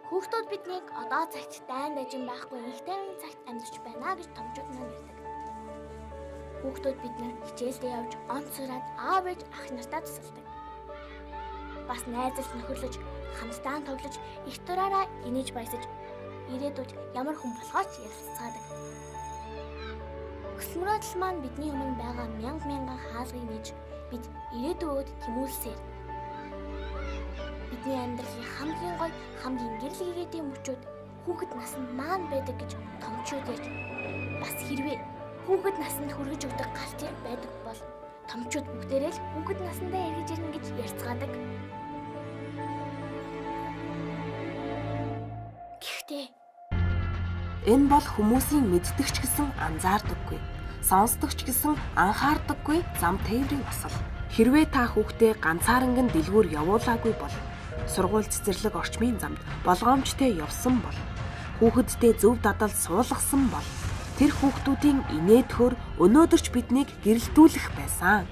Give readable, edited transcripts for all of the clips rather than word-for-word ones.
Хүүхдүүд биднийг одоо цагт дайн дажин байхгүй их тайван цагт амьдарч байна гэж томчууд маань ярьдаг. Хүүхдүүд биднийг хичээлдээ явж онц сураад аав ээж ах нартаа тусалдаг. Бас найзалж нөхөрлөж, хамтдаа тоглож, их дураараа инээж баясаж, ирээдүйд ямар хүн болохооч ярилцаадаг. Хүсэл мөрөөдөл маань бидний өмнө байгаа мянган хаалгыг нээж бид ирээдүйд тэмүүлсээр бидний амьдралын хамгийн гоё, хамгийн гэрэл гэгээдийн мөчүүд хүүхэд наснд маань байдаг гэж томчууд ярьж, бас хэрвээ хүүхэд наснд хүргэж өгдөг галтыг байдаг бол томчууд бүгдээрээ л хүүхэд насндаа эргэж ирнэ гэж ярьцгаадаг. Гэхдээ энэ бол хүмүүсийн мэддэгч гэсэн анзаардаггүй, сонсдогч гэсэн анхаардаггүй зам тээврийн осол. Хэрвээ та хүүхдээ ганцааранган дэлгүүр явуулаагүй бол сургууль цэцэрлэг орчмын замд болгоомжтой явсан бол хүүхэддээ зөв дадал суулгасан бол тэр хүүхдүүдийн инээдхөр өнөөдөрч биднийг гэрэлтүүлэх байсан.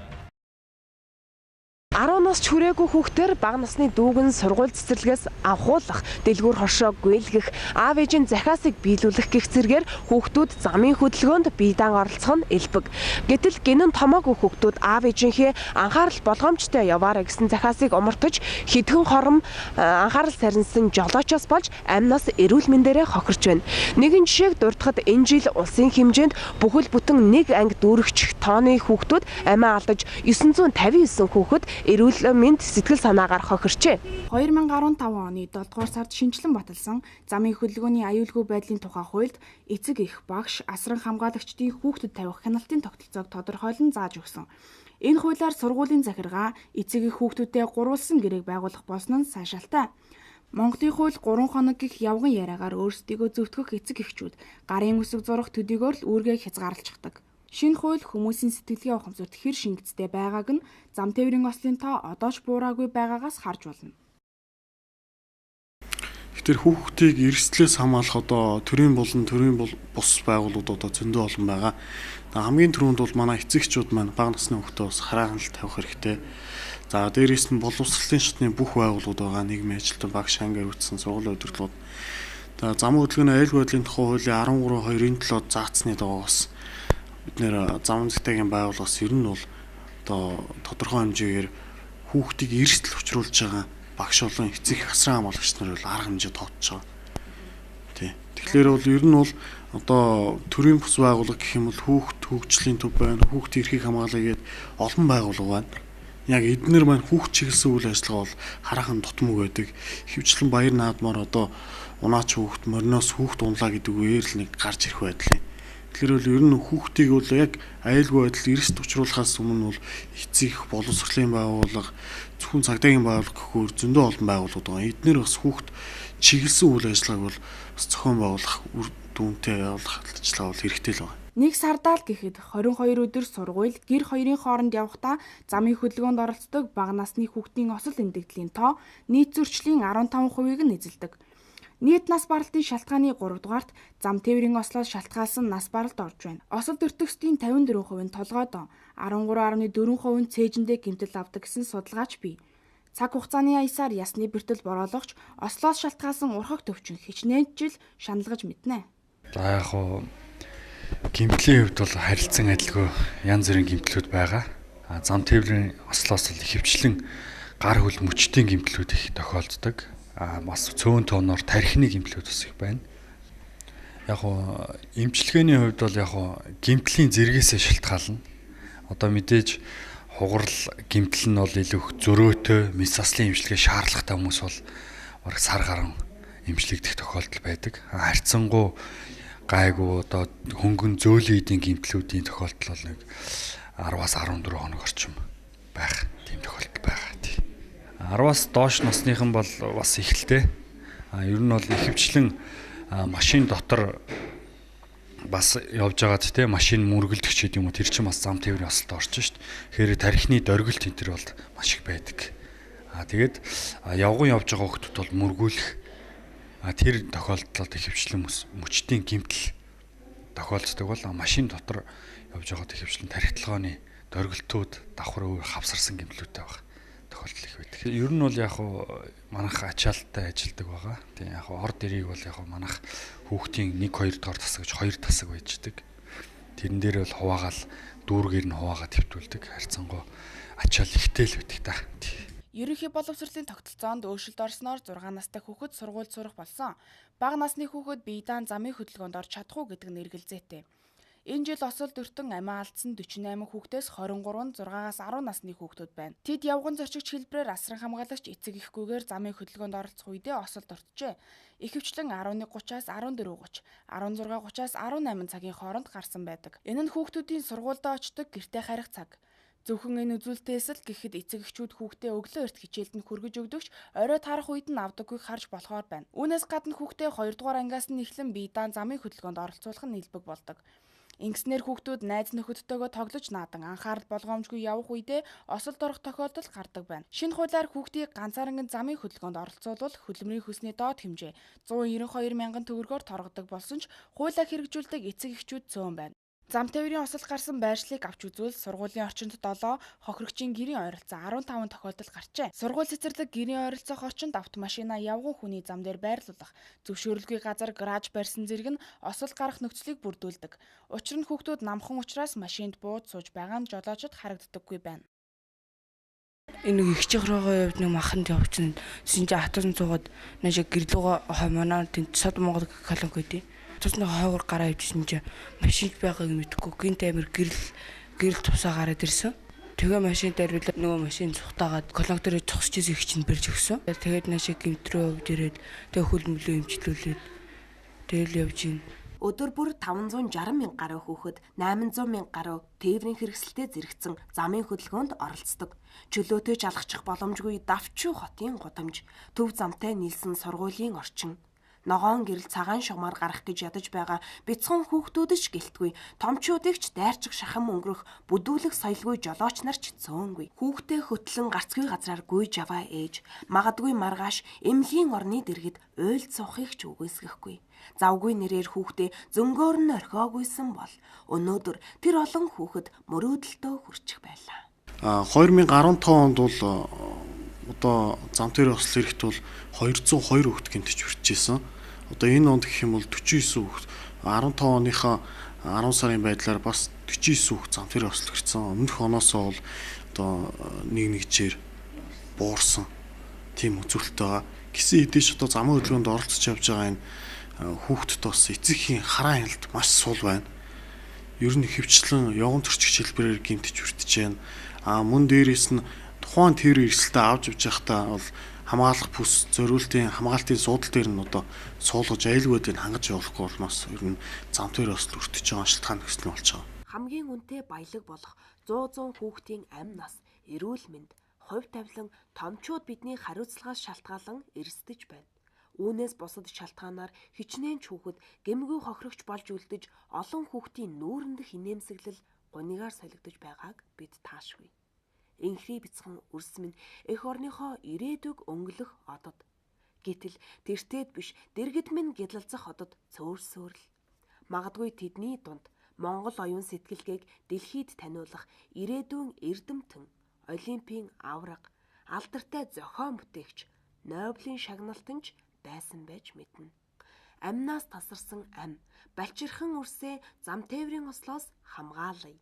10 нас ч хүрээгүй хүүхдээр бага насны дүүг нь сургууль цэцэрлэгээс авахуулах, дэлгүүр хошоо гүйлгэх, аав ээжийн захиасыг биелүүлэх гэх зэргээр хүүхдүүд замын хөдөлгөөнд бие даан оролцох нь элбэг. Гэтэл гинэн томоогүй хүүхдүүд аав ээжийнхээ анхаарал болгоомжтой яваарай гэсэн захиасыг умартаж хэдхэн хором анхаарал сарнсан жолоочоос болж амнаас эрүүл мэндээрээ хохирч байна. Нэгэн жишээг дурдахад энэ жил улсын хэмжээнд бүхэл бүтэн нэг анги дүүрэгч тооны хүүхдүүд амиа алдаж 959 хүүхэд эрүүл мэнд сэтгэл санаагаар хохирчээ. 2015 оны 7 дугаар сард шинжилэн баталсан замын хөдөлгөөний аюулгүй байдлын тухай хуульд эцэг эх багш асран хамгаалагчдын хүүхдэд тавих хяналтын тогтолцоог тодорхойлон зааж өгсөн. Энэ хуулиар сургуулийн захиргаа эцэг эх хүүхдүүдэд гурвалсан гэрээг байгуулах болсон нь сайшаалтай. Монголын хууль 3 хоног гих явган яриагаар өөрсдийгөө зөвтгөх эцэг эхчүүд гарын үсэг зурах төдийгөр л үүргээ хязгаарлалцдаг. Шинэ хууль хүмүүсийн сэтгэлгээ ухамсарт хэр шингэцтэй байгааг нь зам тээврийн ослын тоо одоо ч буураагүй байгаагаас харж болно. Тэр хүүхдийг эрсдлээс хамгаалах одоо төрийн бус байгууллагууд одоо зөндөө олон байгаа. Хамгийн түрүүнд бол манай эцэгчүүд маань бага насны хүүхдээ бас харааганал тавих хэрэгтэй. За дээрээс нь боловсролын шатны бүх байгууллагууд байгаа. Нийгмийн ажилтан багш ангаар үүссэн сургуулийн удирдлагууд. Зам хөдөлгөөний аюулгүй байдлын тухай хуулийн 13/2-7 заацны дагуу бас бид нэр зам зэтгийн байгууллагаас ер нь бол одоо тодорхой хэмжээгээр хүүхдийг эрсдэл учруулж байгаа багш болон эцэг асран хамгаалагч нар бол арга хэмжээ тоотж байгаа. Тэгэхээр бол ер нь бол одоо төрийн бус байгууллага гэх юм бол хүүхд хөгжлийн төв байна, хүүхдийн эрхийг хамгаалаа гээд олон байгууллага байна. Яг эднэр маань хүүхд чиглэсэн үйл ажиллагаа бол хараахан дутмаг байдаг. Хөвчлэн баяр наадмаар одоо унаач хүүхд мориноос хүүхд унлаа гэдэг үгээр л нэг гарч ирэх байдлаа. Тэгэхээр бол ер нь хүүхдийг бол яг аюулгүй байдал эрсд учруулахаас өмнө бол эцэг боловсролын байгууллага, зөвхөн цагдаагийн байгууллага гэхүүр зөндөө олон байгууллагууд байгаа. Эднэр бас хүүхд чиглэсэн үйл ажиллагааг бол бас зохион байгуулах, үр дүнтэй явуулах ажиллагаа бол хэрэгтэй л байна. Нэг сардаал гэхэд 22 өдөр сургууль гэр хоёрын хооронд явахдаа замын хөдөлгөөнд оролцдог бага насны хүүхдийн осол эндэгдлийн тоо нийт зөрчлийн 15%-ийг нь эзэлдэг. Нийт нас баралтын шалтгааны 3 дугаарт зам тээврийн ослоос шалтгаалсан нас баралт орж байна. Осол өртөгчдийн 54% нь толгойд, 13.4% нь цээжиндээ гэмтэл авдаг гэсэн судалгаач бий. Цаг хугацааны аясаар ясны бэртэл бороологч ослоос шалтгаалсан урхаг төвчин хичнээн жил шаналгаж мэднэ. За яг хуу гэмтлийн хувьд бол харилцан адилгүй янз бүрийн гэмтлүүд байгаа. Зам тээврийн ослоос л ихэвчлэн гар хөл мөчтийн гэмтлүүд их тохиолддог. Бас цөөн тооноор тархины гэмтлүүд бас их байна. Яг хуу эмчилгээний хувьд бол яг хуу гэмтлийн зэрэгээс шалтгаална. Одоо мэдээж хугарал гэмтэл нь бол илүү зөрөөтэй, мэс заслын эмчилгээ шаардлагатай хүмүүс бол бараг сар гарan эмчлэгдэх тохиолдол байдаг. Харьцангуй гайгүй одоо хөнгөн зөөлөн эдийн гэмтлүүдийн тохиолдол бол нэг 10-аас 14 хоног орчим байх тийм тохиолдол байгаа. 10-аас доош насныхан бол бас ихэлтэй. Ер нь бол ихэвчлэн машин дотор бас явж байгаад те машин мөргөлдөг ч гэдэг юм уу тэр чинь бас зам тээврийн осолд орж шít. Тэгэхээр тархины дөргөлт энэ төр бол маш их байдаг. Тэгээд явган явж байгаа хүмүүс бол мөргүүлэх тэр тохиолдолд ихэвчлэн мөчтийн гэмтэл тохиолддог бол машин дотор явж байгаад ихэвчлэн тархитлагооны дөргөлтүүд давхар өөр хавсарсан гэмтлүүдтэй байна. тохиолдол их байдаг. Ер нь бол яг хуу манайх ачаалттай ажилладаг байгаа. Тийм яг хуу орд ирийг бол яг хуу манайх хүүхдийн 1 2 дугаар тасаг гэж 2 тасаг байждаг. Тэрэн дээр бол хуваагаал дүүргээр нь хуваагаа твтүүлдэг. Харьцангуй ачаал ихтэй л байдаг та. Ерөнхий боловсролын тогтолцоонд өөрчлөлт орсноор 6 настай хүүхэд сургуульд сурах болсон. Бага насны хүүхэд бие даан замын хөдөлгөөнд орж чадах уу гэдэг нь эргэлзээтэй. Энэ жил осол дөртөн амиа алдсан 48 хүүхдээс 23 нь 6-аас 10 насны хүүхдүүд байна. Тэд явган зорчигч хэлбэрээр асран хамгаалагч эцэг эхгүйгээр замын хөдөлгөөнд оролцох үедээ осол дурджээ. Ихэвчлэн 11:30-аас 14:30, 16:30-аас 18 цагийн хооронд гарсан байдаг. Энэ нь хүүхдүүдийн сургуульдаа очдог гэртээ харих цаг. Зөвхөн энэ үзүүлэлтээс л гэхэд эцэг эхчүүд хүүхдээ өглөө эрт хичээлд нь хүргэж өгдөгч орой тарах үед нь авдаггүйг харж болохоор байна. Үүнээс гадна хүүхдээ 2 дугаар ангиас нь эхлэн бие даан замын хөдөлгөөнд оролцуулах нь нэлбэг болдог. Ингэснээр хүүхдүүд найз нөхөдтэйгөө тоглож наадан анхаарал болгоомжгүй явах үедээ осолд орох тохиолдол гардаг байна. Шинэ хуулиар хүүхдийг ганцаархан замын хөдөлгөөнд оролцуулбал хөдөлмөрийн хөлсний доод хэмжээ 192 мянган төгрөгөөр торгодог болсон ч хуулиа хэрэгжүүлдэг эцэг эхчүүд цөөн байна. Зам тээврийн осол гарсан байршлыг авч үзвэл сургуулийн орчинд 7, хохирогчийн гэрийн ойролцоо 15 тохиолдол гарчээ. Сургууль цэцэрлэг гэрийн ойролцоох орчинд автомашина явган хүний зам дээр байрлуулах, зөвшөөрөлгүй газар гараж барьсан зэрэг нь осол гарах нөхцөлийг бүрдүүлдэг. Учир нь хүүхдүүд намхан учраас машинд бууд сууж байгаа нь жолоочид харагддаггүй байна. Энэ ихчих руугаа явд нэг маханд явчихсан. Синжи хатсан цугаад наашаа гэрлүүгээ хомоноо тэнд сод Монгол колонк өгдөө. Тусны хойгоор гараа ивжсэн чинь машин байгааг мэдэхгүй гинт амир гэрэл тусаа гараад ирсэн. Тэгээ машин дээр нөгөө машин цухтаагаад колонкторыг цусчихсэн их чинь бэрж өгсөн. Тэгээд наашаа гимтрөө өвд ирээд тэгээ хөлмөлөө имжлүүлээд тэгэл явж гин. Өдөр бүр 560 мянга гаруй хүүхэд 800 мянга гаруй тээврийн хэрэгсэлтэд зэрэгцэн замын хөдөлгөөнд оролцдог. Чөлөөтэй жалгачих боломжгүй давчуу хотын гудамж, төв замтай нийлсэн сургуулийн орчин. Ногоон гэрэл цагаан шугамар гарах гэж ядаж байгаа бяцхан хүүхдүүд ч гэлтгүй, томчуудыг ч дайрчих шахам өнгөрөх бүдүүлэх соёлгүй жолооч нар ч цөөнгүй. Хүүхдээ хөтлөн гарцгүй газраар гүйж аваа ээж, магадгүй маргааш эмнэлгийн орны дэргэд уйлд суухыг ч үгүйсгэхгүй. Завгүй нэрээр хүүхдээ зөнгөөр нь орхиогүйсэн бол өнөөдөр тэр олон хүүхэд мөрөөдөлтөө хүрчих байлаа. 2015 онд бол одоо зам дээр осол ирэхт бол 202 хүүхэд гэмтэж хүрчээсэн. Одоо энэ онд гэх юм бол 49 хүүхэд 15 оныхоо 10 сарын байдлаар бас 49 хүүхэд зам дээр осол ирсэн. Өмнөх оноосоо бол одоо нэгжээр буурсан тийм үзүүлэлт байгаа. Гэсэн хэдий ч одоо замын хөдөлгөөнд оролцож явж байгаа энэ хүүхдэд бас эцэгхийн хараа хяналт маш сул байна. Ер нь хөвчлэн явган төрчигч хэлбэрээр гэмтэж хүртэж байна. Мөн дээрээс нь тухайн тэр эрсдэлтэй авч явж байхдаа бол хамгаалах бүс зориултын хамгаалтын суудал дээр нь одоо суулгаж айлгуудыг хангаж явуулахгүй болноос ер нь зам дээр осол өртөж байгаа шалтгаан нөхцөл болж байгаа. Хамгийн үнэтэй баялаг болох 100 хүүхдийн амь нас, эрүүл мэнд, хувь тавилан, томчууд бидний хариуцлагаас шалтгаалan эрсдэж байна. Үүнээс бусад шалтгаанаар хичнээн хүүхэд гэмгүй хохирогч болж үлдэж олон хүүхдийн нүүрэндх инээмсэглэл гунигаар солигдож байгааг бид таашгүй. Инхри бяцхан үрс минь эх орныхоо ирээдүг өнгөлөх одод. Гэтэл тэртээд биш дэргэд минь гялалзах одод цөөрсөөрл. Магадгүй тэдний дунд Монгол оюун сэтгэлгээг дэлхийд таниулах ирээдүйн эрдэмтэн, олимпийн авраг, алдартай зохион бүтээгч, Нобелийн шагналтанч байсан байж мэднэ. Амнаас тасарсан ам, балчирхан үрсээ зам тээврийн ослоос хамгаалъя.